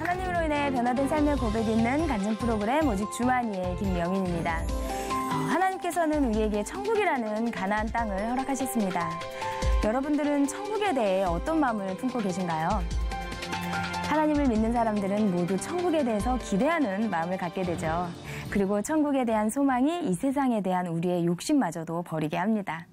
하나님으로 인해 변화된 삶의 고백이 있는 간증 프로그램 오직 주만이의 김명인입니다. 하나님께서는 우리에게 천국이라는 가나안 땅을 허락하셨습니다. 여러분들은 천국에 대해 어떤 마음을 품고 계신가요? 하나님을 믿는 사람들은 모두 천국에 대해서 기대하는 마음을 갖게 되죠. 그리고 천국에 대한 소망이 이 세상에 대한 우리의 욕심마저도 버리게 합니다.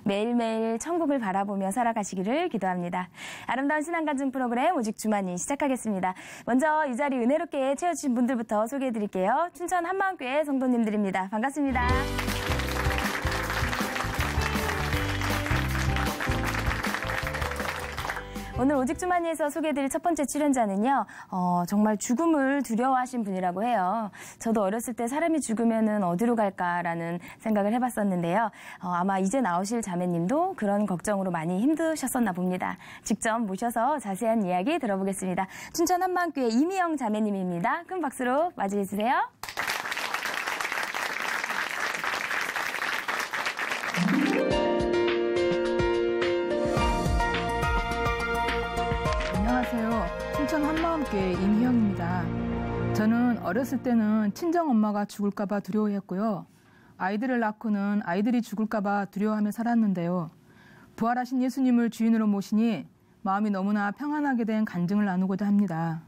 매일매일 천국을 바라보며 살아가시기를 기도합니다. 아름다운 신앙간증 프로그램 오직 주만이 시작하겠습니다. 먼저 이 자리 은혜롭게 채워주신 분들부터 소개해드릴게요. 춘천 한마음교회 성도님들입니다. 반갑습니다. 오늘 오직 주만이에서 소개해드릴 첫 번째 출연자는요. 정말 죽음을 두려워하신 분이라고 해요. 저도 어렸을 때 사람이 죽으면 어디로 갈까라는 생각을 해봤었는데요. 아마 이제 나오실 자매님도 그런 걱정으로 많이 힘드셨었나 봅니다. 직접 모셔서 자세한 이야기 들어보겠습니다. 춘천 한마음교회 이미영 자매님입니다. 큰 박수로 맞이해주세요. 안녕하세요. 춘천 한마음교회 임희영입니다. 저는 어렸을 때는 친정엄마가 죽을까봐 두려워했고요. 아이들을 낳고는 아이들이 죽을까봐 두려워하며 살았는데요. 부활하신 예수님을 주인으로 모시니 마음이 너무나 평안하게 된 간증을 나누고자 합니다.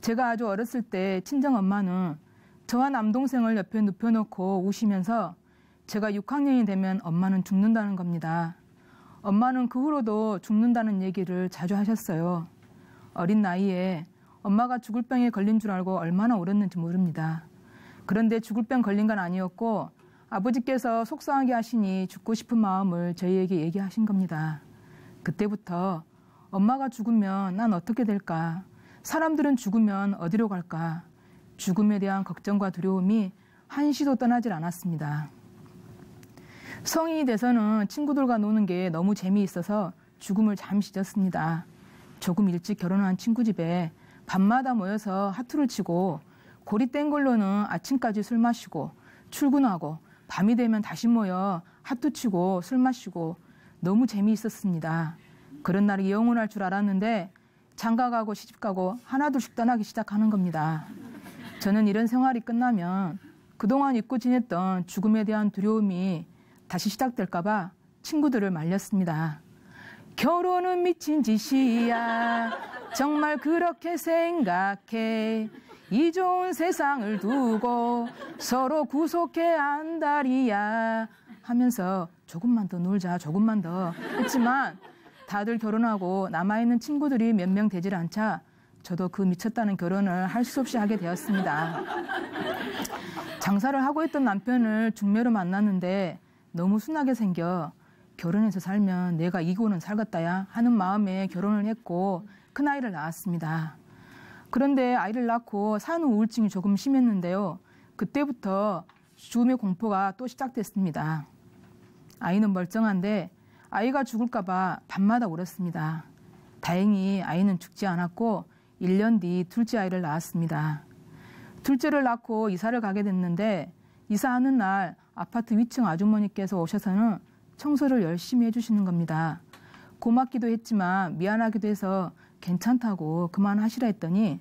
제가 아주 어렸을 때 친정엄마는 저와 남동생을 옆에 눕혀놓고 우시면서 제가 6학년이 되면 엄마는 죽는다는 겁니다. 엄마는 그 후로도 죽는다는 얘기를 자주 하셨어요. 어린 나이에 엄마가 죽을 병에 걸린 줄 알고 얼마나 울었는지 모릅니다. 그런데 죽을 병 걸린 건 아니었고 아버지께서 속상하게 하시니 죽고 싶은 마음을 저희에게 얘기하신 겁니다. 그때부터 엄마가 죽으면 난 어떻게 될까? 사람들은 죽으면 어디로 갈까? 죽음에 대한 걱정과 두려움이 한시도 떠나질 않았습니다. 성인이 돼서는 친구들과 노는 게 너무 재미있어서 죽음을 잠시 잊었습니다. 조금 일찍 결혼한 친구 집에 밤마다 모여서 하투를 치고 고리 뗀 걸로는 아침까지 술 마시고 출근하고 밤이 되면 다시 모여 하투 치고 술 마시고 너무 재미있었습니다. 그런 날이 영원할 줄 알았는데 장가가고 시집가고 하나둘씩 떠나기 시작하는 겁니다. 저는 이런 생활이 끝나면 그동안 잊고 지냈던 죽음에 대한 두려움이 다시 시작될까봐 친구들을 말렸습니다. 결혼은 미친 짓이야. 정말 그렇게 생각해. 이 좋은 세상을 두고 서로 구속해 안달이야. 하면서 조금만 더 놀자, 조금만 더 했지만 다들 결혼하고 남아있는 친구들이 몇 명 되질 않자 저도 그 미쳤다는 결혼을 할 수 없이 하게 되었습니다. 장사를 하고 있던 남편을 중매로 만났는데 너무 순하게 생겨 결혼해서 살면 내가 이고는 살겠다야 하는 마음에 결혼을 했고 큰아이를 낳았습니다. 그런데 아이를 낳고 산후 우울증이 조금 심했는데요. 그때부터 죽음의 공포가 또 시작됐습니다. 아이는 멀쩡한데 아이가 죽을까 봐 밤마다 울었습니다. 다행히 아이는 죽지 않았고 1년 뒤 둘째 아이를 낳았습니다. 둘째를 낳고 이사를 가게 됐는데 이사하는 날 아파트 위층 아주머니께서 오셔서는 청소를 열심히 해주시는 겁니다. 고맙기도 했지만 미안하기도 해서 괜찮다고 그만하시라 했더니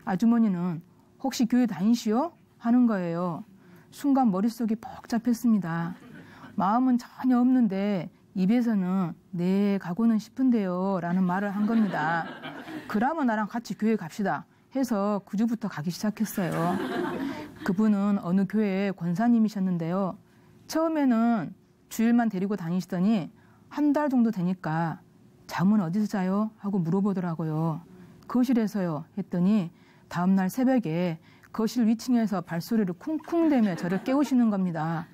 아주머니는 혹시 교회 다니시오? 하는 거예요. 순간 머릿속이 퍽 잡혔습니다. 마음은 전혀 없는데 입에서는 네 가고는 싶은데요 라는 말을 한 겁니다. 그러면 나랑 같이 교회 갑시다 해서 그 주부터 가기 시작했어요. 그분은 어느 교회의 권사님이셨는데요. 처음에는 주일만 데리고 다니시더니 한 달 정도 되니까 잠은 어디서 자요? 하고 물어보더라고요. 거실에서요 했더니 다음날 새벽에 거실 위층에서 발소리를 쿵쿵대며 저를 깨우시는 겁니다.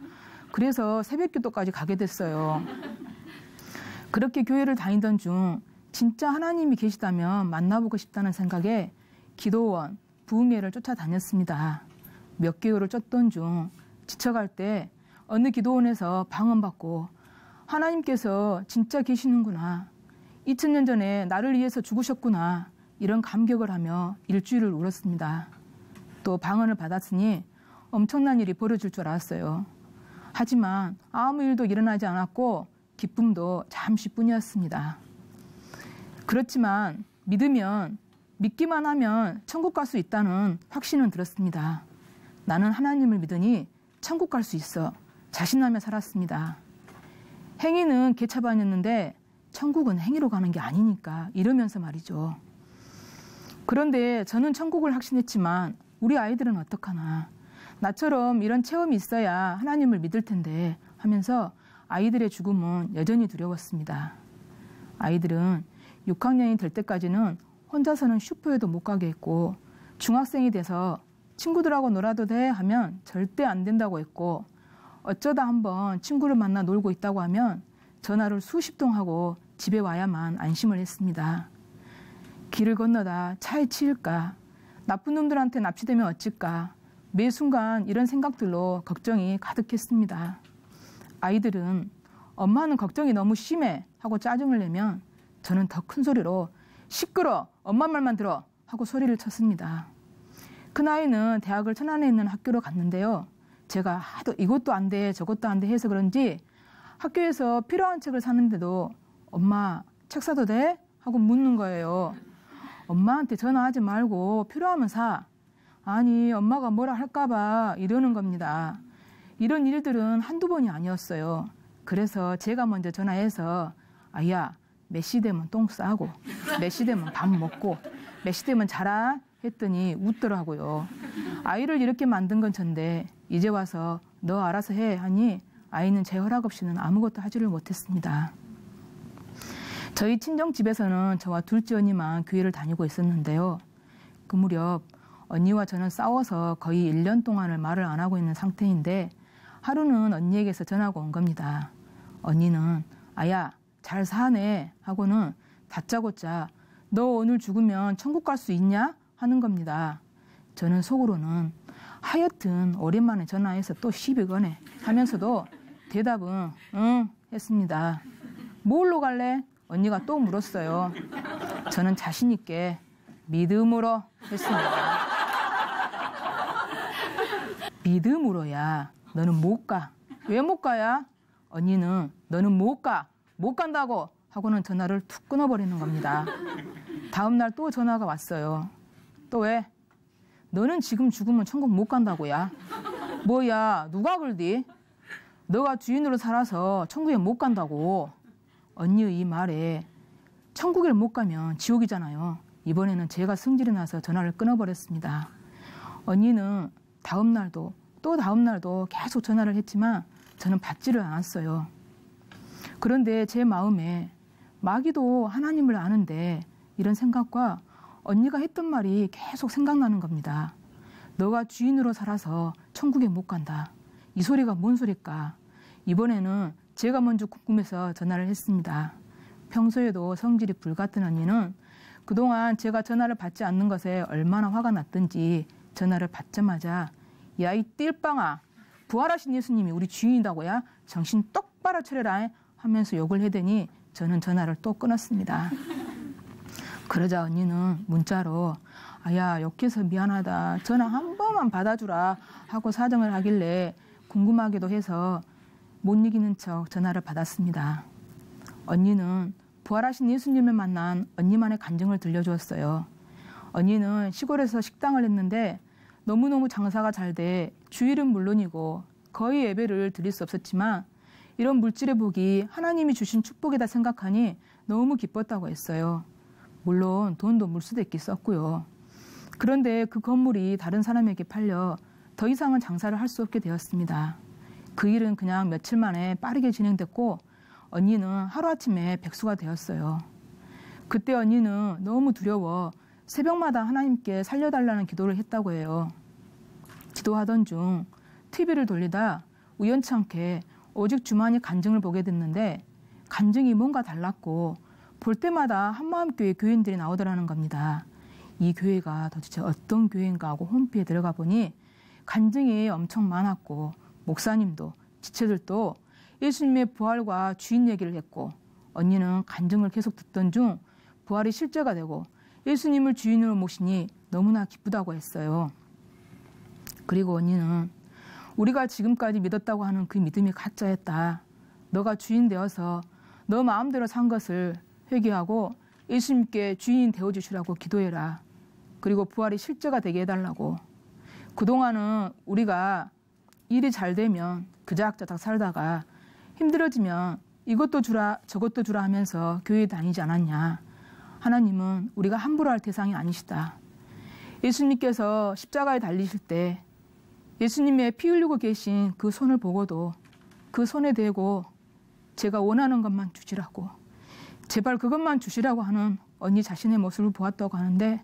그래서 새벽기도까지 가게 됐어요. 그렇게 교회를 다니던 중 진짜 하나님이 계시다면 만나보고 싶다는 생각에 기도원, 부흥회를 쫓아다녔습니다. 몇 개월을 쫓던 중 지쳐갈 때 어느 기도원에서 방언받고 하나님께서 진짜 계시는구나. 2000년 전에 나를 위해서 죽으셨구나. 이런 감격을 하며 일주일을 울었습니다. 또 방언을 받았으니 엄청난 일이 벌어질 줄 알았어요. 하지만 아무 일도 일어나지 않았고 기쁨도 잠시뿐이었습니다. 그렇지만 믿으면 믿기만 하면 천국 갈 수 있다는 확신은 들었습니다. 나는 하나님을 믿으니 천국 갈 수 있어 자신하며 살았습니다. 행위는 개차반이었는데 천국은 행위로 가는 게 아니니까 이러면서 말이죠. 그런데 저는 천국을 확신했지만 우리 아이들은 어떡하나. 나처럼 이런 체험이 있어야 하나님을 믿을 텐데 하면서 아이들의 죽음은 여전히 두려웠습니다. 아이들은 6학년이 될 때까지는 혼자서는 슈퍼에도 못 가게 했고 중학생이 돼서 친구들하고 놀아도 돼 하면 절대 안 된다고 했고 어쩌다 한번 친구를 만나 놀고 있다고 하면 전화를 수십 통 하고 집에 와야만 안심을 했습니다. 길을 건너다 차에 치일까, 나쁜 놈들한테 납치되면 어쩔까, 매 순간 이런 생각들로 걱정이 가득했습니다. 아이들은 엄마는 걱정이 너무 심해 하고 짜증을 내면 저는 더 큰 소리로 시끄러, 엄마 말만 들어 하고 소리를 쳤습니다. 큰아이는 대학을 천안에 있는 학교로 갔는데요. 제가 하도 이것도 안 돼 저것도 안 돼 해서 그런지 학교에서 필요한 책을 사는데도 엄마 책 사도 돼? 하고 묻는 거예요. 엄마한테 전화하지 말고 필요하면 사. 아니 엄마가 뭐라 할까 봐 이러는 겁니다. 이런 일들은 한두 번이 아니었어요. 그래서 제가 먼저 전화해서 아야 몇 시 되면 똥 싸고 몇 시 되면 밥 먹고 몇 시 되면 자라 했더니 웃더라고요. 아이를 이렇게 만든 건 전데 이제 와서 너 알아서 해 하니 아이는 제 허락 없이는 아무것도 하지를 못했습니다. 저희 친정집에서는 저와 둘째 언니만 교회를 다니고 있었는데요. 그 무렵 언니와 저는 싸워서 거의 1년 동안을 말을 안 하고 있는 상태인데 하루는 언니에게서 전화가 온 겁니다. 언니는 아야 잘 사네 하고는 다짜고짜 너 오늘 죽으면 천국 갈 수 있냐? 하는 겁니다. 저는 속으로는 하여튼 오랜만에 전화해서 또 시비 거네 하면서도 대답은 응 했습니다. 뭘로 갈래? 언니가 또 물었어요. 저는 자신 있게 믿음으로 했습니다. 믿음으로야. 너는 못 가. 왜 못 가야? 언니는 너는 못 가. 못 간다고 하고는 전화를 툭 끊어버리는 겁니다. 다음 날 또 전화가 왔어요. 또 왜? 너는 지금 죽으면 천국 못 간다고야. 뭐야 누가 그러디? 너가 주인으로 살아서 천국에 못 간다고. 언니의 이 말에 천국에 못 가면 지옥이잖아요. 이번에는 제가 승질이 나서 전화를 끊어버렸습니다. 언니는 다음 날도 또 다음 날도 계속 전화를 했지만 저는 받지를 않았어요. 그런데 제 마음에 마귀도 하나님을 아는데 이런 생각과 언니가 했던 말이 계속 생각나는 겁니다. 너가 주인으로 살아서 천국에 못 간다. 이 소리가 뭔 소릴까? 이번에는 제가 먼저 궁금해서 전화를 했습니다. 평소에도 성질이 불같은 언니는 그동안 제가 전화를 받지 않는 것에 얼마나 화가 났던지 전화를 받자마자 야 이 띨빵아 부활하신 예수님이 우리 주인이다고야? 정신 똑바로 차려라 하면서 욕을 해대니 저는 전화를 또 끊었습니다. 그러자 언니는 문자로 아야 욕해서 미안하다. 전화 한 번만 받아주라 하고 사정을 하길래 궁금하기도 해서 못 이기는 척 전화를 받았습니다. 언니는 부활하신 예수님을 만난 언니만의 간증을 들려주었어요. 언니는 시골에서 식당을 했는데 너무너무 장사가 잘 돼 주일은 물론이고 거의 예배를 드릴 수 없었지만 이런 물질의 복이 하나님이 주신 축복이다 생각하니 너무 기뻤다고 했어요. 물론 돈도 물수대끼 썼고요. 그런데 그 건물이 다른 사람에게 팔려 더 이상은 장사를 할 수 없게 되었습니다. 그 일은 그냥 며칠 만에 빠르게 진행됐고 언니는 하루아침에 백수가 되었어요. 그때 언니는 너무 두려워 새벽마다 하나님께 살려달라는 기도를 했다고 해요. 기도하던 중 TV를 돌리다 우연찮게 오직 주만이 간증을 보게 됐는데 간증이 뭔가 달랐고 볼 때마다 한마음교회 교인들이 나오더라는 겁니다. 이 교회가 도대체 어떤 교회인가 하고 홈페이지에 들어가 보니 간증이 엄청 많았고 목사님도 지체들도 예수님의 부활과 주인 얘기를 했고 언니는 간증을 계속 듣던 중 부활이 실제가 되고 예수님을 주인으로 모시니 너무나 기쁘다고 했어요. 그리고 언니는 우리가 지금까지 믿었다고 하는 그 믿음이 가짜였다. 너가 주인 되어서 너 마음대로 산 것을 회개하고 예수님께 주인 되어주시라고 기도해라. 그리고 부활이 실제가 되게 해달라고. 그동안은 우리가 일이 잘 되면 그자작자작 살다가 힘들어지면 이것도 주라 저것도 주라 하면서 교회 다니지 않았냐. 하나님은 우리가 함부로 할 대상이 아니시다. 예수님께서 십자가에 달리실 때 예수님의 피 흘리고 계신 그 손을 보고도 그 손에 대고 제가 원하는 것만 주시라고, 제발 그것만 주시라고 하는 언니 자신의 모습을 보았다고 하는데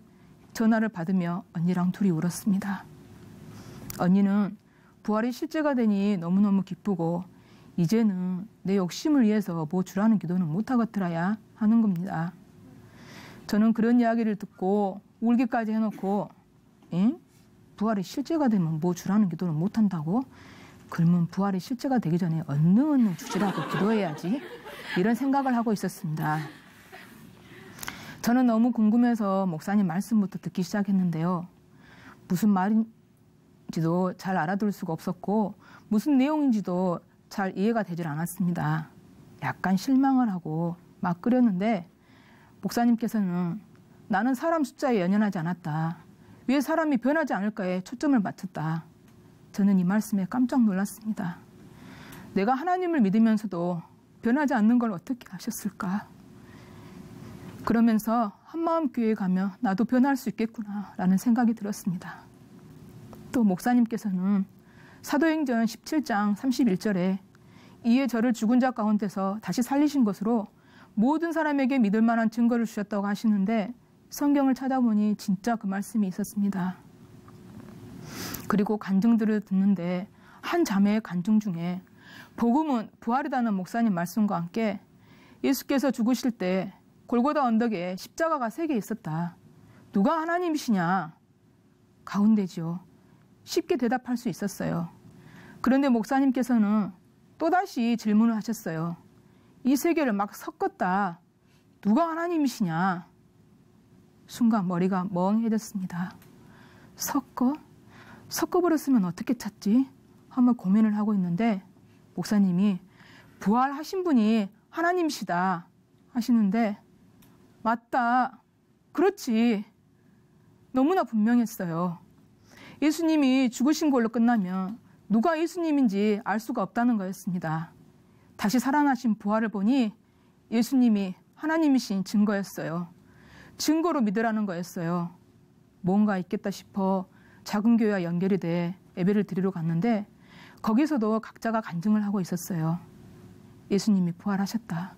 전화를 받으며 언니랑 둘이 울었습니다. 언니는 부활이 실제가 되니 너무너무 기쁘고 이제는 내 욕심을 위해서 뭐 주라는 기도는 못하겠더라야 하는 겁니다. 저는 그런 이야기를 듣고 울기까지 해놓고 부활이 실제가 되면 뭐 주라는 기도는 못한다고? 그러면 부활이 실제가 되기 전에 얼른 주시라고 기도해야지, 이런 생각을 하고 있었습니다. 저는 너무 궁금해서 목사님 말씀부터 듣기 시작했는데요. 무슨 말인지도 잘 알아들을 수가 없었고 무슨 내용인지도 잘 이해가 되질 않았습니다. 약간 실망을 하고 막 끓였는데 목사님께서는 나는 사람 숫자에 연연하지 않았다. 왜 사람이 변하지 않을까에 초점을 맞췄다. 저는 이 말씀에 깜짝 놀랐습니다. 내가 하나님을 믿으면서도 변하지 않는 걸 어떻게 아셨을까? 그러면서 한마음교회에 가면 나도 변할 수 있겠구나 라는 생각이 들었습니다. 또 목사님께서는 사도행전 17장 31절에 이에 저를 죽은 자 가운데서 다시 살리신 것으로 모든 사람에게 믿을 만한 증거를 주셨다고 하시는데 성경을 찾아보니 진짜 그 말씀이 있었습니다. 그리고 간증들을 듣는데 한 자매의 간증 중에 복음은 부활이라는 목사님 말씀과 함께 예수께서 죽으실 때 골고다 언덕에 십자가가 3개 있었다. 누가 하나님이시냐? 가운데지요. 쉽게 대답할 수 있었어요. 그런데 목사님께서는 또다시 질문을 하셨어요. 이 3개를 막 섞었다. 누가 하나님이시냐? 순간 머리가 멍해졌습니다. 섞어버렸으면 어떻게 찾지? 한번 고민을 하고 있는데 목사님이 부활하신 분이 하나님이시다 하시는데 맞다. 그렇지. 너무나 분명했어요. 예수님이 죽으신 걸로 끝나면 누가 예수님인지 알 수가 없다는 거였습니다. 다시 살아나신 부활을 보니 예수님이 하나님이신 증거였어요. 증거로 믿으라는 거였어요. 뭔가 있겠다 싶어 작은 교회와 연결이 돼 예배를 드리러 갔는데 거기서도 각자가 간증을 하고 있었어요. 예수님이 부활하셨다.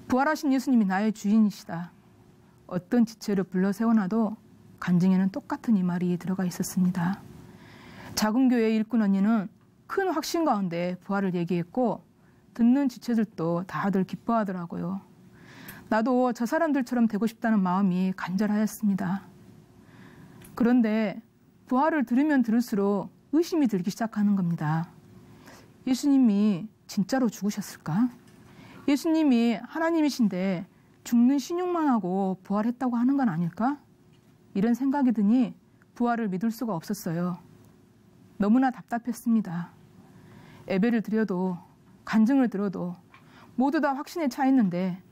부활하신 예수님이 나의 주인이시다. 어떤 지체를 불러 세워놔도 간증에는 똑같은 이 말이 들어가 있었습니다. 작은 교회의 일꾼 언니는 큰 확신 가운데 부활을 얘기했고 듣는 지체들도 다들 기뻐하더라고요. 나도 저 사람들처럼 되고 싶다는 마음이 간절하였습니다. 그런데 부활을 들으면 들을수록 의심이 들기 시작하는 겁니다. 예수님이 진짜로 죽으셨을까? 예수님이 하나님이신데 죽는 신용만 하고 부활했다고 하는 건 아닐까? 이런 생각이 드니 부활을 믿을 수가 없었어요. 너무나 답답했습니다. 예배를 드려도 간증을 들어도 모두 다 확신에 차 있는데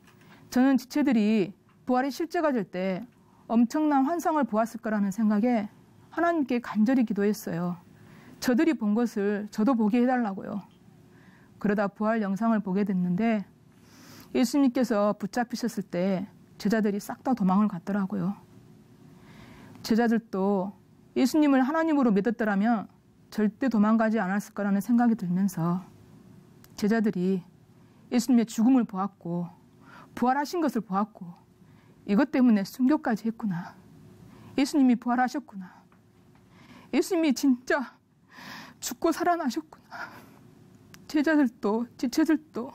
저는 지체들이 부활이 실제가 될 때 엄청난 환상을 보았을 거라는 생각에 하나님께 간절히 기도했어요. 저들이 본 것을 저도 보게 해달라고요. 그러다 부활 영상을 보게 됐는데 예수님께서 붙잡히셨을 때 제자들이 싹 다 도망을 갔더라고요. 제자들도 예수님을 하나님으로 믿었더라면 절대 도망가지 않았을 거라는 생각이 들면서 제자들이 예수님의 죽음을 보았고 부활하신 것을 보았고 이것 때문에 순교까지 했구나. 예수님이 부활하셨구나. 예수님이 진짜 죽고 살아나셨구나. 제자들도 지체들도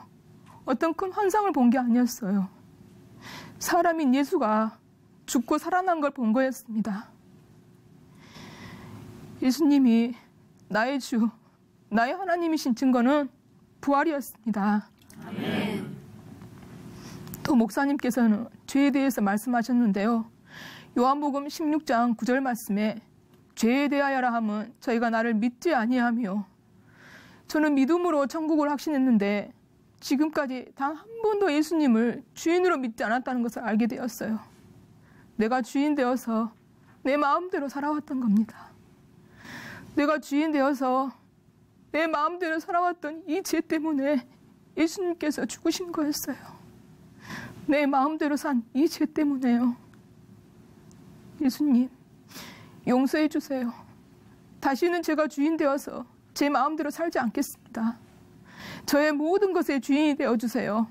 어떤 큰 환상을 본 게 아니었어요. 사람인 예수가 죽고 살아난 걸 본 거였습니다. 예수님이 나의 주, 나의 하나님이신 증거는 부활이었습니다. 아멘. 또 목사님께서는 죄에 대해서 말씀하셨는데요. 요한복음 16장 9절 말씀에 죄에 대하여라 함은 저희가 나를 믿지 아니하며 저는 믿음으로 천국을 확신했는데 지금까지 단 한 번도 예수님을 주인으로 믿지 않았다는 것을 알게 되었어요. 내가 주인 되어서 내 마음대로 살아왔던 겁니다. 내가 주인 되어서 내 마음대로 살아왔던 이 죄 때문에 예수님께서 죽으신 거였어요. 내 마음대로 산 이 죄 때문에요. 예수님, 용서해 주세요. 다시는 제가 주인 되어서 제 마음대로 살지 않겠습니다. 저의 모든 것의 주인이 되어주세요.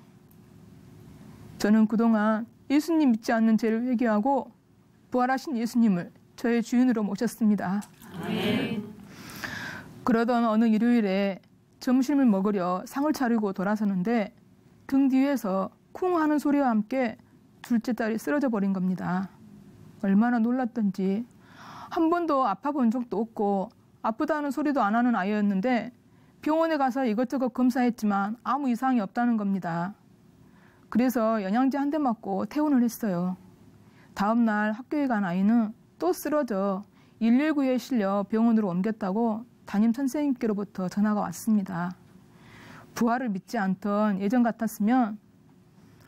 저는 그동안 예수님 믿지 않는 죄를 회개하고 부활하신 예수님을 저의 주인으로 모셨습니다. 아멘. 그러던 어느 일요일에 점심을 먹으려 상을 차리고 돌아서는데 등 뒤에서 쿵 하는 소리와 함께 둘째 딸이 쓰러져 버린 겁니다. 얼마나 놀랐던지 한 번도 아파 본 적도 없고 아프다는 소리도 안 하는 아이였는데 병원에 가서 이것저것 검사했지만 아무 이상이 없다는 겁니다. 그래서 영양제 한 대 맞고 퇴원을 했어요. 다음 날 학교에 간 아이는 또 쓰러져 119에 실려 병원으로 옮겼다고 담임 선생님께로부터 전화가 왔습니다. 부활을 믿지 않던 예전 같았으면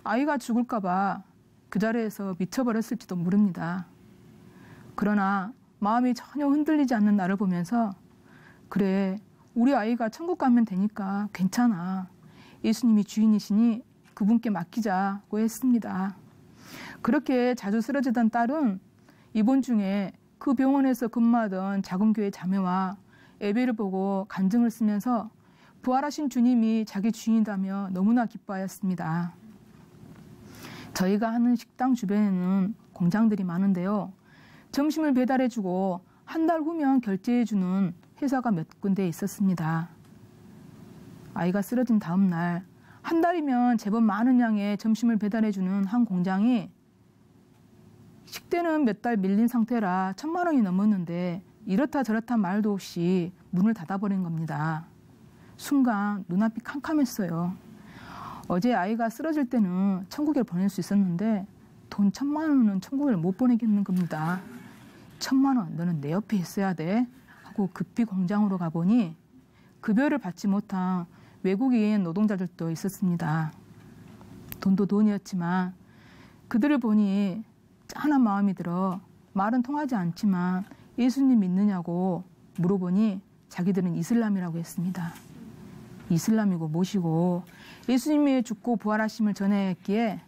아이가 죽을까 봐 그 자리에서 미쳐버렸을지도 모릅니다. 그러나 마음이 전혀 흔들리지 않는 나를 보면서 그래, 우리 아이가 천국 가면 되니까 괜찮아. 예수님이 주인이시니 그분께 맡기자고 했습니다. 그렇게 자주 쓰러지던 딸은 이번 중에 그 병원에서 근무하던 작은교회 자매와 예배를 보고 간증을 쓰면서 부활하신 주님이 자기 주인이라며 너무나 기뻐하였습니다. 저희가 하는 식당 주변에는 공장들이 많은데요. 점심을 배달해주고 한 달 후면 결제해주는 회사가 몇 군데 있었습니다. 아이가 쓰러진 다음 날, 한 달이면 제법 많은 양의 점심을 배달해주는 한 공장이 식대는 몇 달 밀린 상태라 1,000만 원이 넘었는데 이렇다 저렇다 말도 없이 문을 닫아버린 겁니다. 순간 눈앞이 캄캄했어요. 어제 아이가 쓰러질 때는 천국에 보낼 수 있었는데 돈 1,000만 원은 천국에 못 보내겠는 겁니다. 1,000만 원 너는 내 옆에 있어야 돼 하고 급히 공장으로 가보니 급여를 받지 못한 외국인 노동자들도 있었습니다. 돈도 돈이었지만 그들을 보니 짠한 마음이 들어 말은 통하지 않지만 예수님 믿느냐고 물어보니 자기들은 이슬람이라고 했습니다. 이슬람이고 모시고 예수님이 죽고 부활하심을 전했기에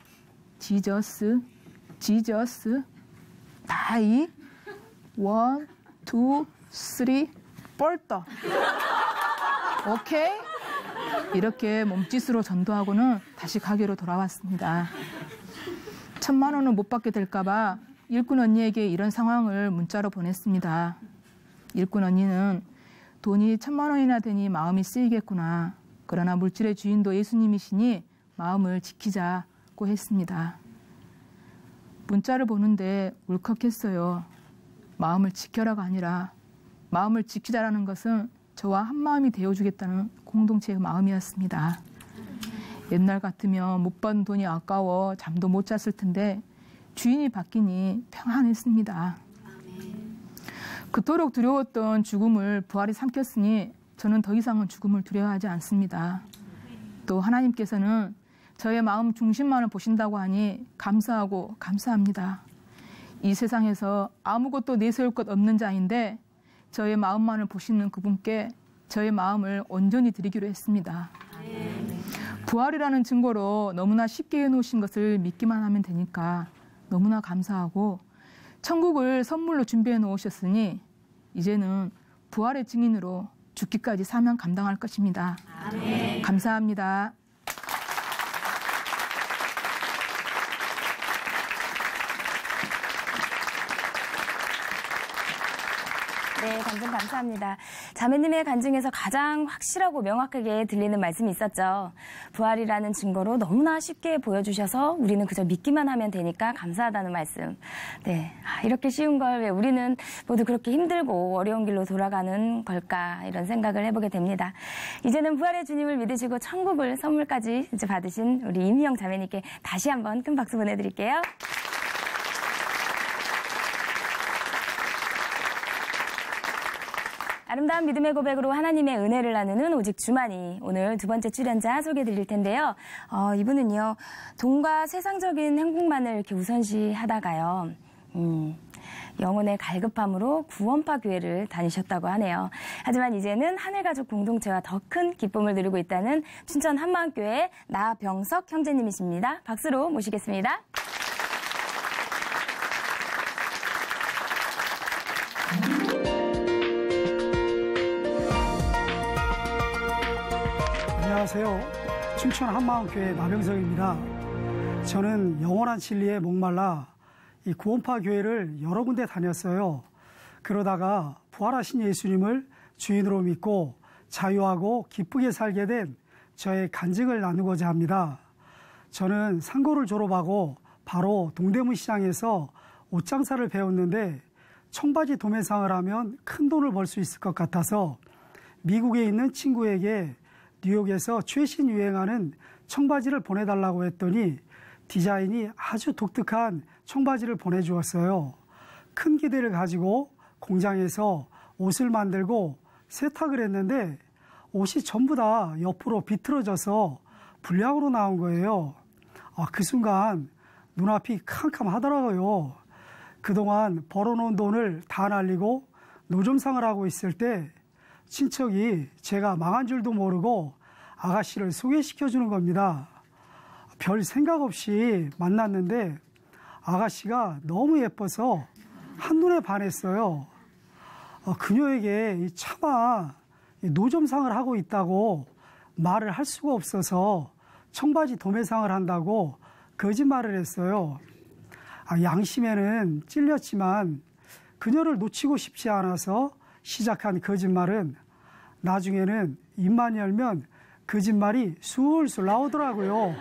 지저스 다이 1, 2, 3 뻘떡 오케이? 이렇게 몸짓으로 전도하고는 다시 가게로 돌아왔습니다. 1,000만 원을 못 받게 될까 봐 일꾼 언니에게 이런 상황을 문자로 보냈습니다. 일꾼 언니는 돈이 1,000만 원이나 되니 마음이 쓰이겠구나. 그러나 물질의 주인도 예수님이시니 마음을 지키자고 했습니다. 문자를 보는데 울컥했어요. 마음을 지켜라가 아니라 마음을 지키자라는 것은 저와 한 마음이 되어주겠다는 공동체의 마음이었습니다. 옛날 같으면 못 받은 돈이 아까워 잠도 못 잤을 텐데 주인이 바뀌니 평안했습니다. 그토록 두려웠던 죽음을 부활이 삼켰으니 저는 더 이상은 죽음을 두려워하지 않습니다. 또 하나님께서는 저의 마음 중심만을 보신다고 하니 감사하고 감사합니다. 이 세상에서 아무것도 내세울 것 없는 자인데 저의 마음만을 보시는 그분께 저의 마음을 온전히 드리기로 했습니다. 부활이라는 증거로 너무나 쉽게 해놓으신 것을 믿기만 하면 되니까 너무나 감사하고 천국을 선물로 준비해 놓으셨으니 이제는 부활의 증인으로 죽기까지 사명 감당할 것입니다. 아멘. 감사합니다. 네, 간증 감사합니다. 자매님의 간증에서 가장 확실하고 명확하게 들리는 말씀이 있었죠. 부활이라는 증거로 너무나 쉽게 보여주셔서 우리는 그저 믿기만 하면 되니까 감사하다는 말씀. 네, 이렇게 쉬운 걸 왜 우리는 모두 그렇게 힘들고 어려운 길로 돌아가는 걸까 이런 생각을 해보게 됩니다. 이제는 부활의 주님을 믿으시고 천국을 선물까지 이제 받으신 우리 임희영 자매님께 다시 한번 큰 박수 보내드릴게요. 아름다운 믿음의 고백으로 하나님의 은혜를 나누는 오직 주만이 오늘 두 번째 출연자 소개해드릴 텐데요. 이분은요. 돈과 세상적인 행복만을 이렇게 우선시하다가요. 영혼의 갈급함으로 구원파 교회를 다니셨다고 하네요. 하지만 이제는 하늘가족 공동체와 더 큰 기쁨을 누리고 있다는 춘천 한마음교회 나병석 형제님이십니다. 박수로 모시겠습니다. 안녕하세요. 춘천 한마음교회 나병석입니다. 저는 영원한 진리에 목말라 이 구원파 교회를 여러 군데 다녔어요. 그러다가 부활하신 예수님을 주인으로 믿고 자유하고 기쁘게 살게 된 저의 간증을 나누고자 합니다. 저는 상고를 졸업하고 바로 동대문 시장에서 옷장사를 배웠는데 청바지 도매상을 하면 큰 돈을 벌 수 있을 것 같아서 미국에 있는 친구에게 뉴욕에서 최신 유행하는 청바지를 보내달라고 했더니 디자인이 아주 독특한 청바지를 보내주었어요. 큰 기대를 가지고 공장에서 옷을 만들고 세탁을 했는데 옷이 전부 다 옆으로 비틀어져서 불량으로 나온 거예요. 그 순간 눈앞이 캄캄하더라고요. 그동안 벌어놓은 돈을 다 날리고 노점상을 하고 있을 때 친척이 제가 망한 줄도 모르고 아가씨를 소개시켜주는 겁니다. 별 생각 없이 만났는데 아가씨가 너무 예뻐서 한눈에 반했어요. 그녀에게 차마 노점상을 하고 있다고 말을 할 수가 없어서 청바지 도매상을 한다고 거짓말을 했어요. 양심에는 찔렸지만 그녀를 놓치고 싶지 않아서 시작한 거짓말은 나중에는 입만 열면 거짓말이 술술 나오더라고요.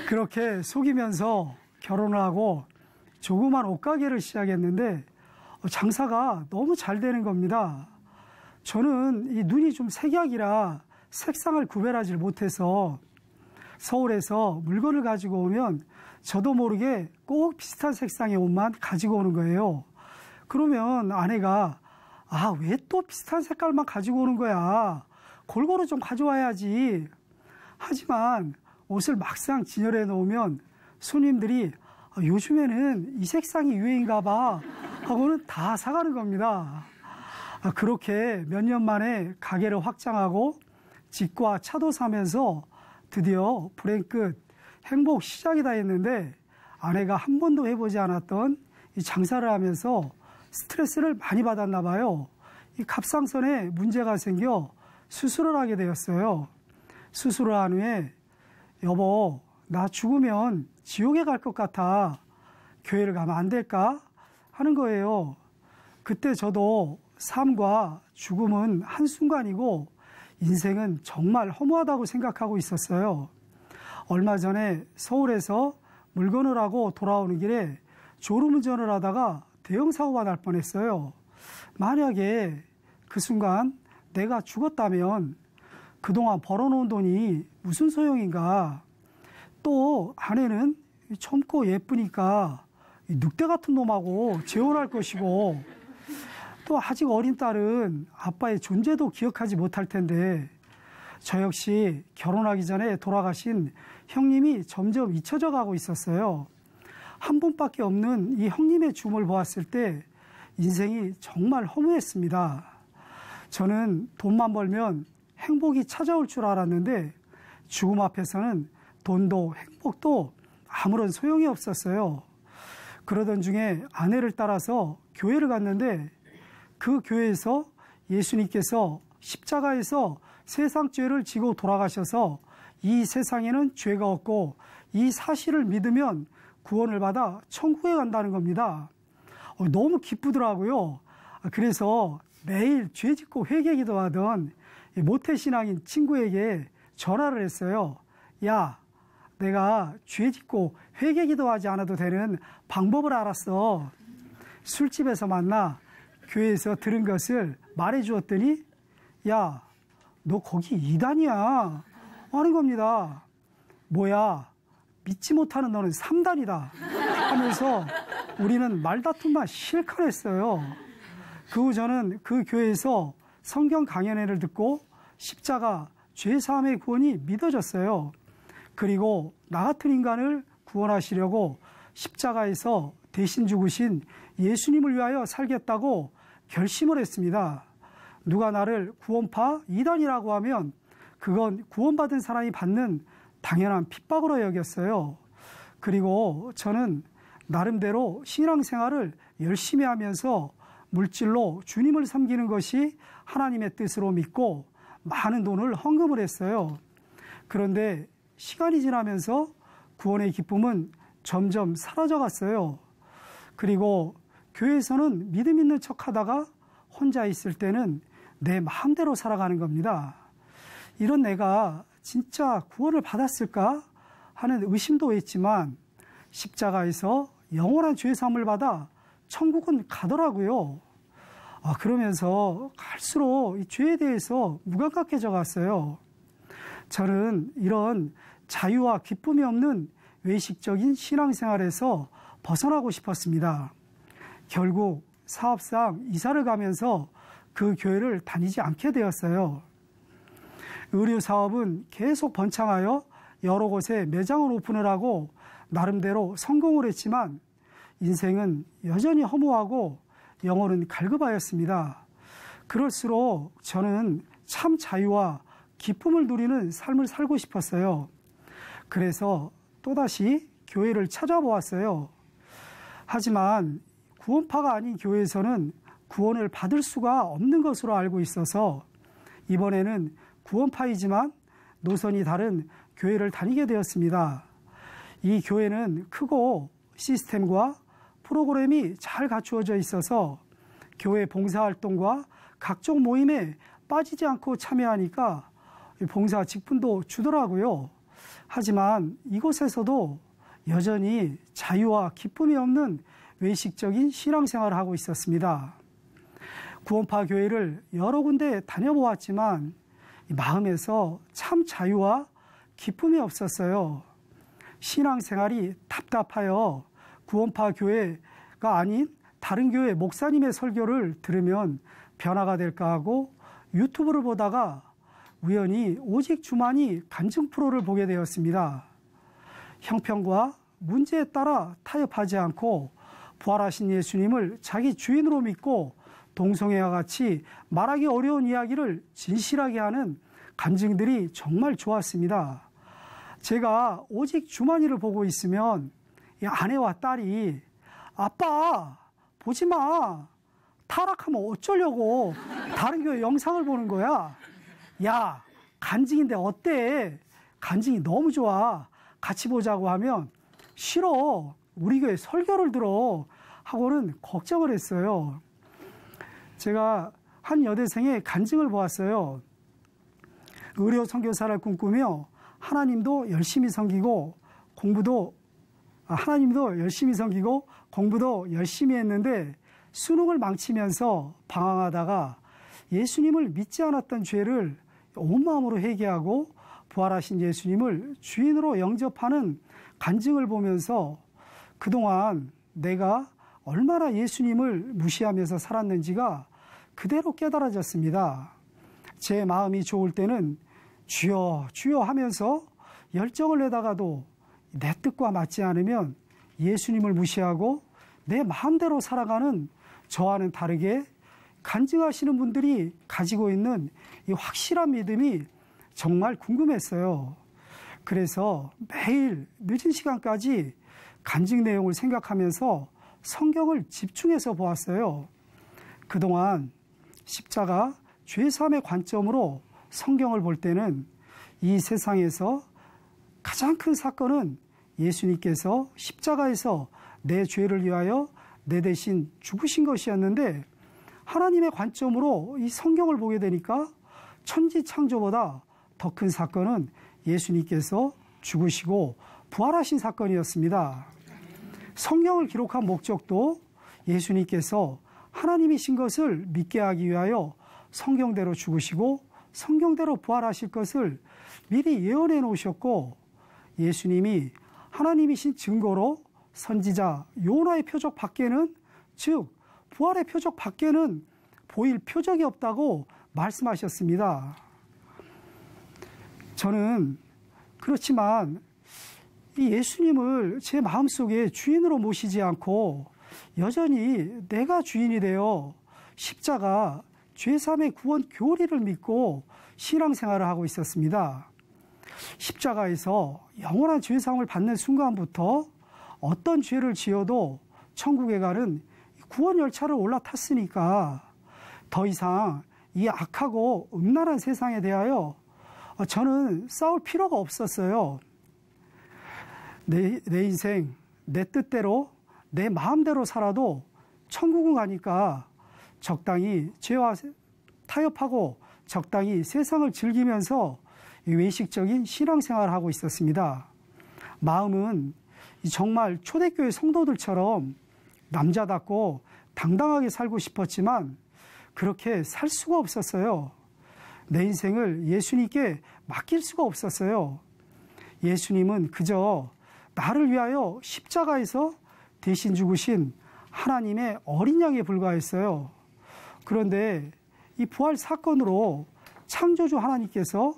그렇게 속이면서 결혼을 하고 조그만 옷가게를 시작했는데 장사가 너무 잘 되는 겁니다. 저는 이 눈이 좀 색약이라 색상을 구별하지 못해서 서울에서 물건을 가지고 오면 저도 모르게 꼭 비슷한 색상의 옷만 가지고 오는 거예요. 그러면 아내가 왜 또 비슷한 색깔만 가지고 오는 거야? 골고루 좀 가져와야지. 하지만 옷을 막상 진열해 놓으면 손님들이 요즘에는 이 색상이 유행인가 봐 하고는 다 사가는 겁니다. 그렇게 몇 년 만에 가게를 확장하고 집과 차도 사면서 드디어 불행 끝 행복 시작이다 했는데 아내가 한 번도 해보지 않았던 이 장사를 하면서 스트레스를 많이 받았나 봐요. 이 갑상선에 문제가 생겨 수술을 하게 되었어요. 수술을 한 후에 여보, 나 죽으면 지옥에 갈 것 같아. 교회를 가면 안 될까? 하는 거예요. 그때 저도 삶과 죽음은 한순간이고 인생은 정말 허무하다고 생각하고 있었어요. 얼마 전에 서울에서 물건을 하고 돌아오는 길에 졸음운전을 하다가 대형 사고가 날 뻔했어요. 만약에 그 순간 내가 죽었다면 그동안 벌어놓은 돈이 무슨 소용인가. 또 아내는 젊고 예쁘니까 늑대 같은 놈하고 재혼할 것이고 또 아직 어린 딸은 아빠의 존재도 기억하지 못할 텐데 저 역시 결혼하기 전에 돌아가신 형님이 점점 잊혀져 가고 있었어요. 한 분밖에 없는 이 형님의 줌을 보았을 때 인생이 정말 허무했습니다. 저는 돈만 벌면 행복이 찾아올 줄 알았는데 죽음 앞에서는 돈도 행복도 아무런 소용이 없었어요. 그러던 중에 아내를 따라서 교회를 갔는데 그 교회에서 예수님께서 십자가에서 세상 죄를 지고 돌아가셔서 이 세상에는 죄가 없고 이 사실을 믿으면 구원을 받아 천국에 간다는 겁니다. 너무 기쁘더라고요. 그래서 매일 죄 짓고 회개 기도하던 모태신앙인 친구에게 전화를 했어요. 야, 내가 죄 짓고 회개 기도하지 않아도 되는 방법을 알았어. 술집에서 만나 교회에서 들은 것을 말해 주었더니 야, 너 거기 이단이야 하는 겁니다. 뭐야, 믿지 못하는 너는 3단이다 하면서 우리는 말다툼만 실컷 했어요. 그 후 저는 그 교회에서 성경 강연회를 듣고 십자가 죄사함의 구원이 믿어졌어요. 그리고 나 같은 인간을 구원하시려고 십자가에서 대신 죽으신 예수님을 위하여 살겠다고 결심을 했습니다. 누가 나를 구원파 이단이라고 하면 그건 구원받은 사람이 받는 당연한 핍박으로 여겼어요. 그리고 저는 나름대로 신앙생활을 열심히 하면서 물질로 주님을 섬기는 것이 하나님의 뜻으로 믿고 많은 돈을 헌금을 했어요. 그런데 시간이 지나면서 구원의 기쁨은 점점 사라져갔어요. 그리고 교회에서는 믿음 있는 척하다가 혼자 있을 때는 내 마음대로 살아가는 겁니다. 이런 내가 진짜 구원을 받았을까 하는 의심도 했지만 십자가에서 영원한 죄 사함을 받아 천국은 가더라고요. 그러면서 갈수록 이 죄에 대해서 무감각해져 갔어요. 저는 이런 자유와 기쁨이 없는 외식적인 신앙생활에서 벗어나고 싶었습니다. 결국 사업상 이사를 가면서 그 교회를 다니지 않게 되었어요. 의류 사업은 계속 번창하여 여러 곳에 매장을 오픈을 하고 나름대로 성공을 했지만 인생은 여전히 허무하고 영혼은 갈급하였습니다. 그럴수록 저는 참 자유와 기쁨을 누리는 삶을 살고 싶었어요. 그래서 또다시 교회를 찾아보았어요. 하지만 구원파가 아닌 교회에서는 구원을 받을 수가 없는 것으로 알고 있어서 이번에는 구원파이지만 노선이 다른 교회를 다니게 되었습니다. 이 교회는 크고 시스템과 프로그램이 잘 갖추어져 있어서 교회 봉사활동과 각종 모임에 빠지지 않고 참여하니까 봉사 직분도 주더라고요. 하지만 이곳에서도 여전히 자유와 기쁨이 없는 외식적인 신앙생활을 하고 있었습니다. 구원파 교회를 여러 군데 다녀보았지만 마음에서 참 자유와 기쁨이 없었어요. 신앙생활이 답답하여 구원파 교회가 아닌 다른 교회 목사님의 설교를 들으면 변화가 될까 하고 유튜브를 보다가 우연히 오직 주만이 간증 프로를 보게 되었습니다. 형편과 문제에 따라 타협하지 않고 부활하신 예수님을 자기 주인으로 믿고 동성애와 같이 말하기 어려운 이야기를 진실하게 하는 간증들이 정말 좋았습니다. 제가 오직 주만이를 보고 있으면 이 아내와 딸이 아빠 보지 마. 타락하면 어쩌려고 다른 교회 영상을 보는 거야. 야 간증인데 어때? 간증이 너무 좋아. 같이 보자고 하면 싫어. 우리 교회 설교를 들어. 하고는 걱정을 했어요. 제가 한 여대생의 간증을 보았어요. 의료 선교사를 꿈꾸며 하나님도 열심히 섬기고 공부도 열심히 했는데 수능을 망치면서 방황하다가 예수님을 믿지 않았던 죄를 온 마음으로 회개하고 부활하신 예수님을 주인으로 영접하는 간증을 보면서 그동안 내가 얼마나 예수님을 무시하면서 살았는지가 그대로 깨달아졌습니다. 제 마음이 좋을 때는 주여 주여 하면서 열정을 내다가도 내 뜻과 맞지 않으면 예수님을 무시하고 내 마음대로 살아가는 저와는 다르게 간증하시는 분들이 가지고 있는 이 확실한 믿음이 정말 궁금했어요. 그래서 매일 늦은 시간까지 간증 내용을 생각하면서 성경을 집중해서 보았어요. 그동안 십자가 죄사함의 관점으로 성경을 볼 때는 이 세상에서 가장 큰 사건은 예수님께서 십자가에서 내 죄를 위하여 내 대신 죽으신 것이었는데 하나님의 관점으로 이 성경을 보게 되니까 천지창조보다 더 큰 사건은 예수님께서 죽으시고 부활하신 사건이었습니다. 성경을 기록한 목적도 예수님께서 하나님이신 것을 믿게 하기 위하여 성경대로 죽으시고 성경대로 부활하실 것을 미리 예언해 놓으셨고 예수님이 하나님이신 증거로 선지자 요나의 표적 밖에는 즉 부활의 표적 밖에는 보일 표적이 없다고 말씀하셨습니다. 저는 그렇지만 이 예수님을 제 마음속에 주인으로 모시지 않고 여전히 내가 주인이 되어 십자가, 죄사함의 구원 교리를 믿고 신앙생활을 하고 있었습니다. 십자가에서 영원한 죄사함을 받는 순간부터 어떤 죄를 지어도 천국에 가는 구원 열차를 올라탔으니까 더 이상 이 악하고 음란한 세상에 대하여 저는 싸울 필요가 없었어요. 내 인생 내 뜻대로 내 마음대로 살아도 천국은 가니까 적당히 죄와 타협하고 적당히 세상을 즐기면서 외식적인 신앙생활을 하고 있었습니다. 마음은 정말 초대교회 성도들처럼 남자답고 당당하게 살고 싶었지만 그렇게 살 수가 없었어요. 내 인생을 예수님께 맡길 수가 없었어요. 예수님은 그저 나를 위하여 십자가에서 대신 죽으신 하나님의 어린 양에 불과했어요. 그런데 이 부활 사건으로 창조주 하나님께서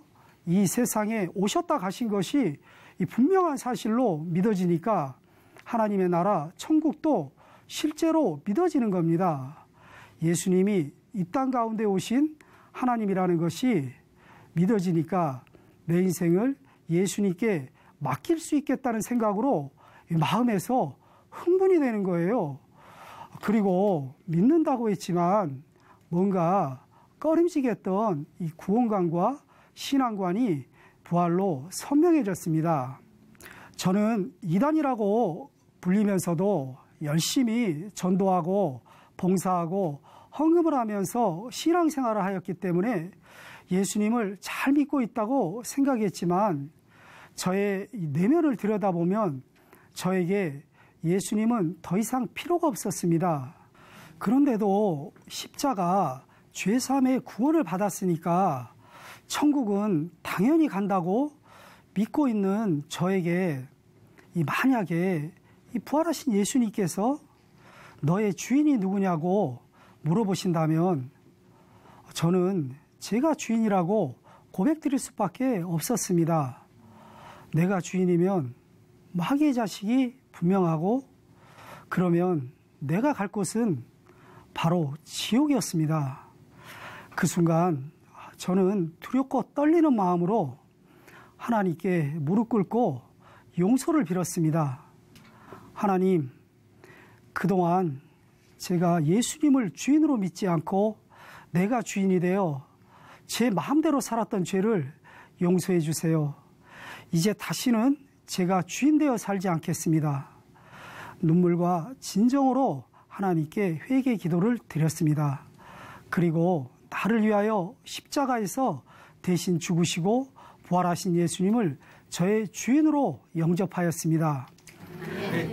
이 세상에 오셨다 가신 것이 이 분명한 사실로 믿어지니까 하나님의 나라 천국도 실제로 믿어지는 겁니다. 예수님이 이 땅 가운데 오신 하나님이라는 것이 믿어지니까 내 인생을 예수님께 맡길 수 있겠다는 생각으로 마음에서 흥분이 되는 거예요. 그리고 믿는다고 했지만 뭔가 꺼림직했던 이 구원관과 신앙관이 부활로 선명해졌습니다. 저는 이단이라고 불리면서도 열심히 전도하고 봉사하고 헌금을 하면서 신앙생활을 하였기 때문에 예수님을 잘 믿고 있다고 생각했지만 저의 내면을 들여다보면 저에게 예수님은 더 이상 필요가 없었습니다. 그런데도 십자가 죄사함의 구원을 받았으니까 천국은 당연히 간다고 믿고 있는 저에게 만약에 이 부활하신 예수님께서 너의 주인이 누구냐고 물어보신다면 저는 제가 주인이라고 고백드릴 수밖에 없었습니다. 내가 주인이면 마귀의 자식이 분명하고 그러면 내가 갈 곳은 바로 지옥이었습니다. 그 순간 저는 두렵고 떨리는 마음으로 하나님께 무릎 꿇고 용서를 빌었습니다. 하나님, 그동안 제가 예수님을 주인으로 믿지 않고 내가 주인이 되어 제 마음대로 살았던 죄를 용서해 주세요. 이제 다시는 제가 주인 되어 살지 않겠습니다. 눈물과 진정으로 하나님께 회개 기도를 드렸습니다. 그리고 나를 위하여 십자가에서 대신 죽으시고 부활하신 예수님을 저의 주인으로 영접하였습니다.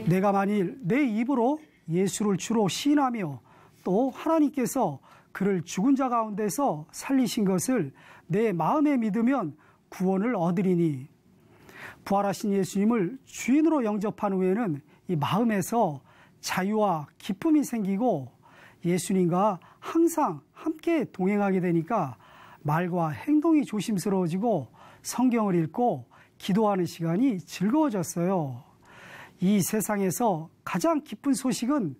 내가 만일 내 입으로 예수를 주로 시인하며 또 하나님께서 그를 죽은 자 가운데서 살리신 것을 내 마음에 믿으면 구원을 얻으리니 부활하신 예수님을 주인으로 영접한 후에는 이 마음에서 자유와 기쁨이 생기고 예수님과 항상 함께 동행하게 되니까 말과 행동이 조심스러워지고 성경을 읽고 기도하는 시간이 즐거워졌어요. 이 세상에서 가장 기쁜 소식은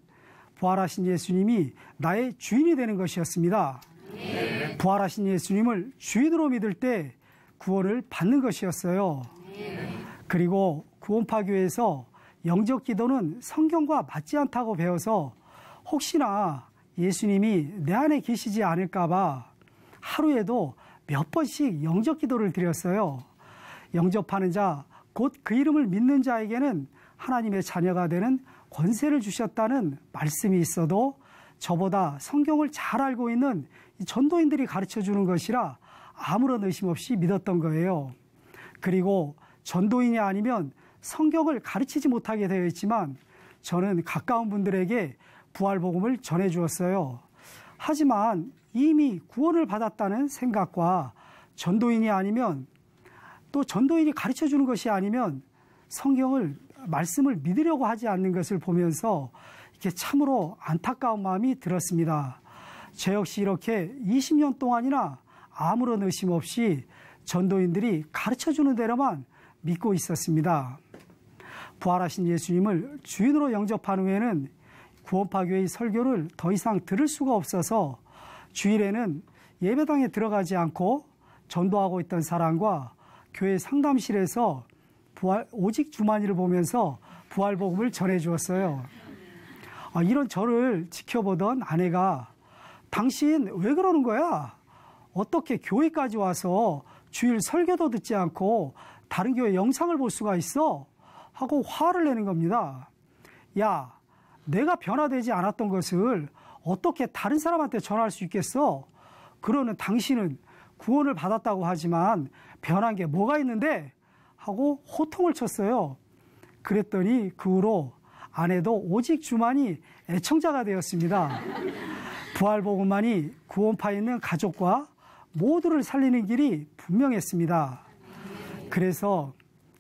부활하신 예수님이 나의 주인이 되는 것이었습니다. 네. 부활하신 예수님을 주인으로 믿을 때 구원을 받는 것이었어요. 네. 그리고 구원파교회에서 영접 기도는 성경과 맞지 않다고 배워서 혹시나 예수님이 내 안에 계시지 않을까 봐 하루에도 몇 번씩 영접 기도를 드렸어요. 영접하는 자, 곧 그 이름을 믿는 자에게는 하나님의 자녀가 되는 권세를 주셨다는 말씀이 있어도 저보다 성경을 잘 알고 있는 전도인들이 가르쳐주는 것이라 아무런 의심 없이 믿었던 거예요. 그리고 전도인이 아니면 성경을 가르치지 못하게 되어 있지만 저는 가까운 분들에게 부활복음을 전해주었어요. 하지만 이미 구원을 받았다는 생각과 전도인이 아니면 또 전도인이 가르쳐주는 것이 아니면 성경을 말씀을 믿으려고 하지 않는 것을 보면서 이렇게 참으로 안타까운 마음이 들었습니다. 저 역시 이렇게 20년 동안이나 아무런 의심 없이 전도인들이 가르쳐주는 대로만 믿고 있었습니다. 부활하신 예수님을 주인으로 영접한 후에는 구원파 교회의 설교를 더 이상 들을 수가 없어서 주일에는 예배당에 들어가지 않고 전도하고 있던 사람과 교회 상담실에서 오직 주만이를 보면서 부활복음을 전해주었어요. 이런 저를 지켜보던 아내가 당신 왜 그러는 거야? 어떻게 교회까지 와서 주일 설교도 듣지 않고 다른 교회 영상을 볼 수가 있어? 하고 화를 내는 겁니다. 야, 내가 변화되지 않았던 것을 어떻게 다른 사람한테 전할 수 있겠어? 그러는 당신은 구원을 받았다고 하지만 변한 게 뭐가 있는데? 하고 호통을 쳤어요. 그랬더니 그 후로 아내도 오직 주만이 애청자가 되었습니다. 부활복음만이 구원파에 있는 가족과 모두를 살리는 길이 분명했습니다. 그래서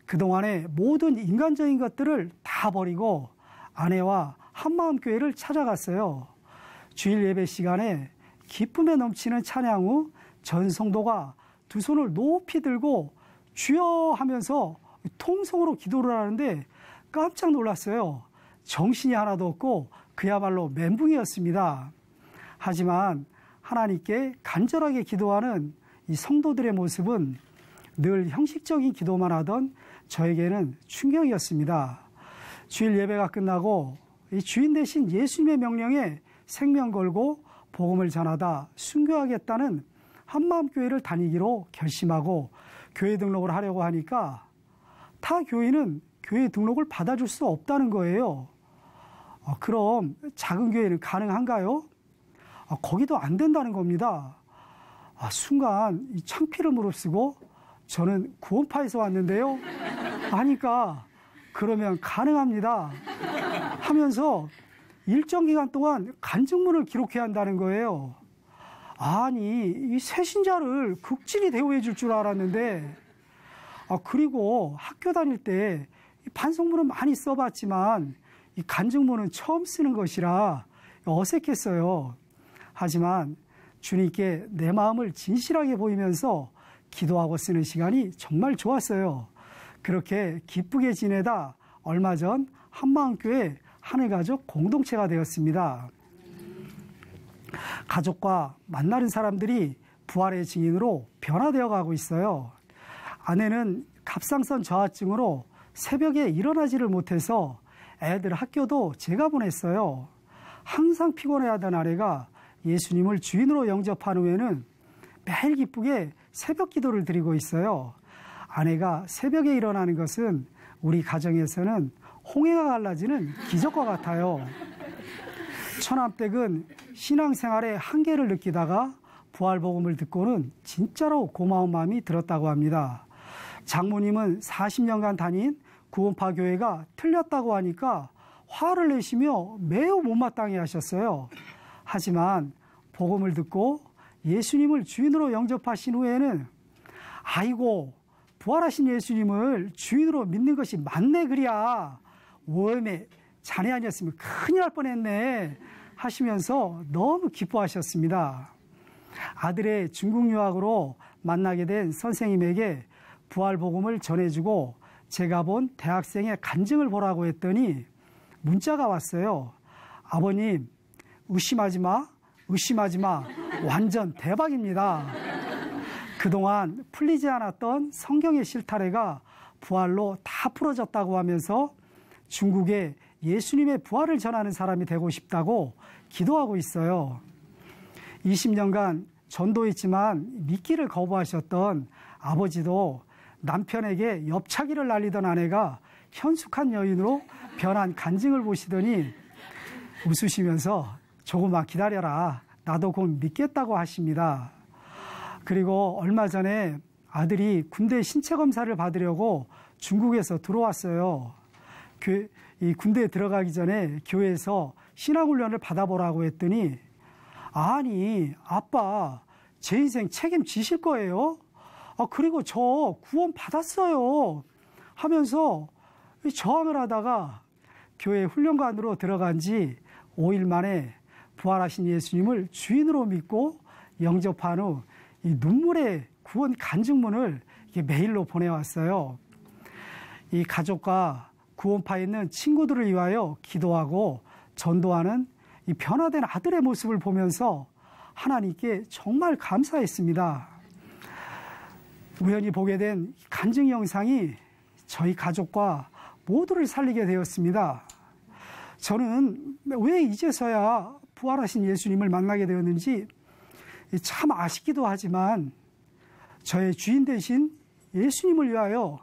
그동안의 모든 인간적인 것들을 다 버리고 아내와 한마음교회를 찾아갔어요. 주일 예배 시간에 기쁨에 넘치는 찬양 후 전 성도가 두 손을 높이 들고 주여 하면서 통성으로 기도를 하는데 깜짝 놀랐어요. 정신이 하나도 없고 그야말로 멘붕이었습니다. 하지만 하나님께 간절하게 기도하는 이 성도들의 모습은 늘 형식적인 기도만 하던 저에게는 충격이었습니다. 주일 예배가 끝나고 이 주인 대신 예수님의 명령에 생명 걸고 복음을 전하다 순교하겠다는 한마음교회를 다니기로 결심하고 교회 등록을 하려고 하니까 타 교회는 교회 등록을 받아줄 수 없다는 거예요. 그럼 작은 교회는 가능한가요? 거기도 안 된다는 겁니다. 순간 이 창피를 무릅쓰고 저는 구원파에서 왔는데요. 하니까 그러면 가능합니다. 하면서 일정 기간 동안 간증문을 기록해야 한다는 거예요. 아니, 이 새신자를 극진히 대우해 줄 줄 알았는데, 그리고 학교 다닐 때 반성문은 많이 써봤지만 이 간증문은 처음 쓰는 것이라 어색했어요. 하지만 주님께 내 마음을 진실하게 보이면서 기도하고 쓰는 시간이 정말 좋았어요. 그렇게 기쁘게 지내다 얼마 전 한마음교회 하늘가족 공동체가 되었습니다. 가족과 만나는 사람들이 부활의 증인으로 변화되어 가고 있어요. 아내는 갑상선 저하증으로 새벽에 일어나지를 못해서 애들 학교도 제가 보냈어요. 항상 피곤해하던 아내가 예수님을 주인으로 영접한 후에는 매일 기쁘게 새벽 기도를 드리고 있어요. 아내가 새벽에 일어나는 것은 우리 가정에서는 홍해가 갈라지는 기적과 같아요. 처남댁은 신앙생활의 한계를 느끼다가 부활복음을 듣고는 진짜로 고마운 마음이 들었다고 합니다. 장모님은 40년간 다닌 구원파 교회가 틀렸다고 하니까 화를 내시며 매우 못마땅해 하셨어요. 하지만 복음을 듣고 예수님을 주인으로 영접하신 후에는 아이고, 부활하신 예수님을 주인으로 믿는 것이 맞네 그랴. 오염에 자네 아니었으면 큰일 날 뻔했네 하시면서 너무 기뻐하셨습니다. 아들의 중국 유학으로 만나게 된 선생님에게 부활복음을 전해주고 제가 본 대학생의 간증을 보라고 했더니 문자가 왔어요. 아버님, 의심하지 마. 완전 대박입니다. 그동안 풀리지 않았던 성경의 실타래가 부활로 다 풀어졌다고 하면서 중국에 예수님의 부활을 전하는 사람이 되고 싶다고 기도하고 있어요. 20년간 전도했지만 믿기를 거부하셨던 아버지도 남편에게 옆차기를 날리던 아내가 현숙한 여인으로 변한 간증을 보시더니 웃으시면서 조금만 기다려라. 나도 곧 믿겠다고 하십니다. 그리고 얼마 전에 아들이 군대 신체 검사를 받으려고 중국에서 들어왔어요. 이 군대에 들어가기 전에 교회에서 신앙훈련을 받아보라고 했더니 아니 아빠 제 인생 책임지실 거예요? 그리고 저 구원 받았어요 하면서 저항을 하다가 교회 훈련관으로 들어간 지 5일 만에 부활하신 예수님을 주인으로 믿고 영접한 후 이 눈물의 구원 간증문을 메일로 보내왔어요. 이 가족과 구원파에 있는 친구들을 위하여 기도하고 전도하는 이 변화된 아들의 모습을 보면서 하나님께 정말 감사했습니다. 우연히 보게 된 간증 영상이 저희 가족과 모두를 살리게 되었습니다. 저는 왜 이제서야 부활하신 예수님을 만나게 되었는지 참 아쉽기도 하지만 저의 주인 되신 예수님을 위하여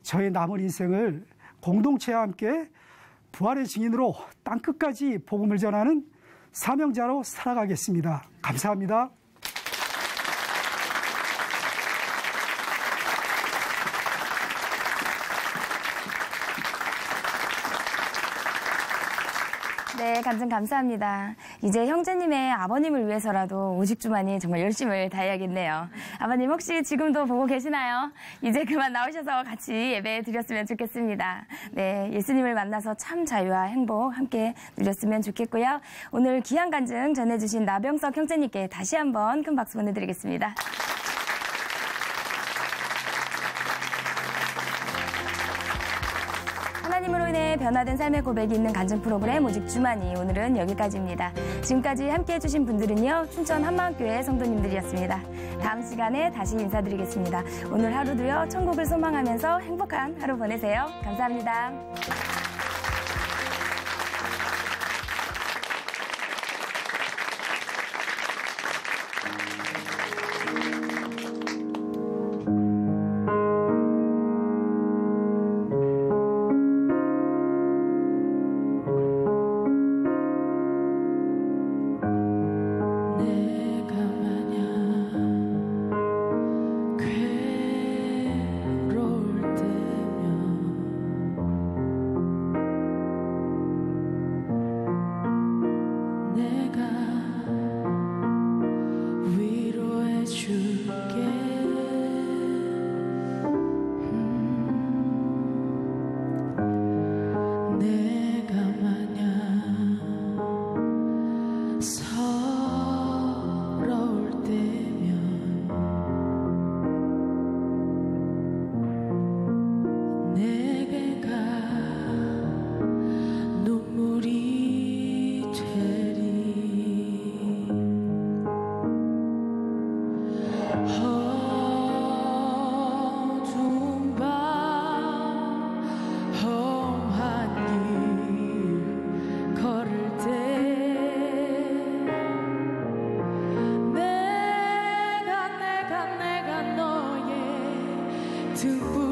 저의 남은 인생을 공동체와 함께 부활의 증인으로 땅끝까지 복음을 전하는 사명자로 살아가겠습니다. 감사합니다. 네, 간증 감사합니다. 이제 형제님의 아버님을 위해서라도 오직 주만이 정말 열심을 다해야겠네요. 아버님 혹시 지금도 보고 계시나요? 이제 그만 나오셔서 같이 예배 드렸으면 좋겠습니다. 네, 예수님을 만나서 참 자유와 행복 함께 누렸으면 좋겠고요. 오늘 귀한 간증 전해주신 나병석 형제님께 다시 한번 큰 박수 보내드리겠습니다. 하나님으로 인해 변화된 삶의 고백이 있는 간증 프로그램 오직 주만이 오늘은 여기까지입니다. 지금까지 함께해 주신 분들은요. 춘천 한마음교회 성도님들이었습니다. 다음 시간에 다시 인사드리겠습니다. 오늘 하루도요. 천국을 소망하면서 행복한 하루 보내세요. 감사합니다. 두